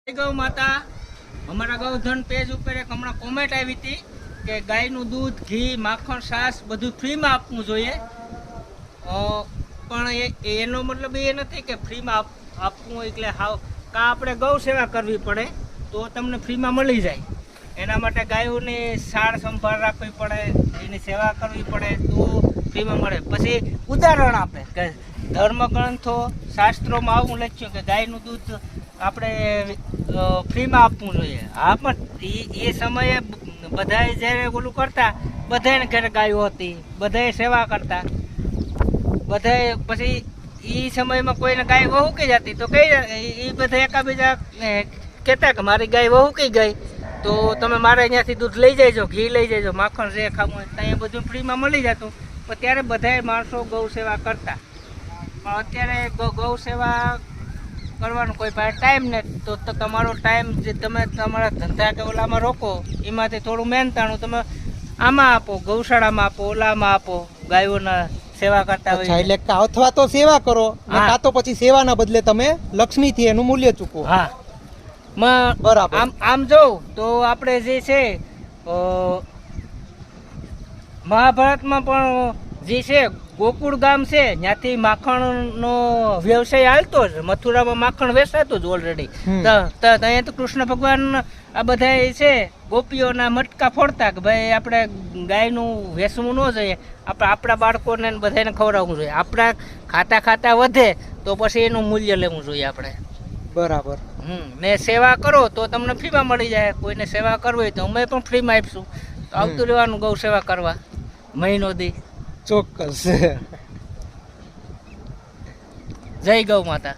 ગૌ માતા અમારા ગૌધન પેજ ઉપર એક હમણાં કોમેન્ટ આવી હતી કે ગાયનું દૂધ ઘી માખણ છાશ બધું ફ્રીમાં આપવું જોઈએ પણ એનો મતલબ એ નથી કે ફ્રીમાં આપવું એટલે કા આપણે ગૌ સેવા કરવી પડે તો તમને ફ્રીમાં મળી જાય એના માટે ગાયોની સાર સંભાળ રાખવી પડે એની સેવા કરવી પડે તો ફ્રીમાં મળે પછી ઉદાહરણ આપે કે ધર્મગ્રંથો શાસ્ત્રોમાં આવું લખ્યું કે ગાયનું દૂધ આપણે ફ્રીમાં આપવું જોઈએ હા પણ એ સમયે બધાએ જ્યારે ઓલું કરતા બધાને ઘરે ગાયો હતી બધાએ સેવા કરતા બધાએ પછી એ સમયમાં કોઈને ગાય વહુકી જતી તો કઈ એ બધા એકાબીજા કહેતા કે મારી ગાય વહુકી ગઈ તો તમે મારે અહીંયાથી દૂધ લઈ જજો ઘી લઈ જજો માખણ જે ખાવું હોય ત્યાં બધું ફ્રીમાં મળી જતું પણ ત્યારે બધાએ માણસો ગૌ સેવા કરતા પણ અત્યારે ગૌ સેવા કરવાનો કોઈ પાસે ટાઈમ નથી તો તમારો ટાઈમ જે તમે તમારા ધંધા કે ઓલામાં રોકો એમાંથી થોડું મહેનતાણું તમે આમાં આપો ગૌશાળામાં આપો ઓલામાં આપો ગાયોના સેવા કરતા હોય એટલે અથવા તો સેવા કરો કાં તો પછી સેવાના બદલે તમે લક્ષ્મીથી એનું મૂલ્ય ચૂકવો. હા બરાબર. આમ જોઉં તો આપણે જે છે મહાભારતમાં પણ જે છે ગોકુળ ગામ છે ત્યાંથી માખણનો વ્યવસાય હાલતો જ મથુરામાં માખણ વેચાતું જ ઓલરેડી ત્યાં તો કૃષ્ણ ભગવાન આ બધા છે ગોપીઓના મટકા ફોડતા કે ભાઈ આપણે ગાયનું વેચવું ન જોઈએ આપણે આપણા બાળકોને બધાને ખવડાવવું જોઈએ આપણા ખાતા વધે તો પછી એનું મૂલ્ય લેવું જોઈએ આપણે. બરાબર. ને સેવા કરો તો તમને ફ્રીમાં મળી જાય કોઈને સેવા કરવી હોય તો અમે પણ ફ્રીમાં આપીશું તો આવતું રહેવાનું ગૌ સેવા કરવા મહિનો દી. ચોક્કસ. જય ગૌ માતા.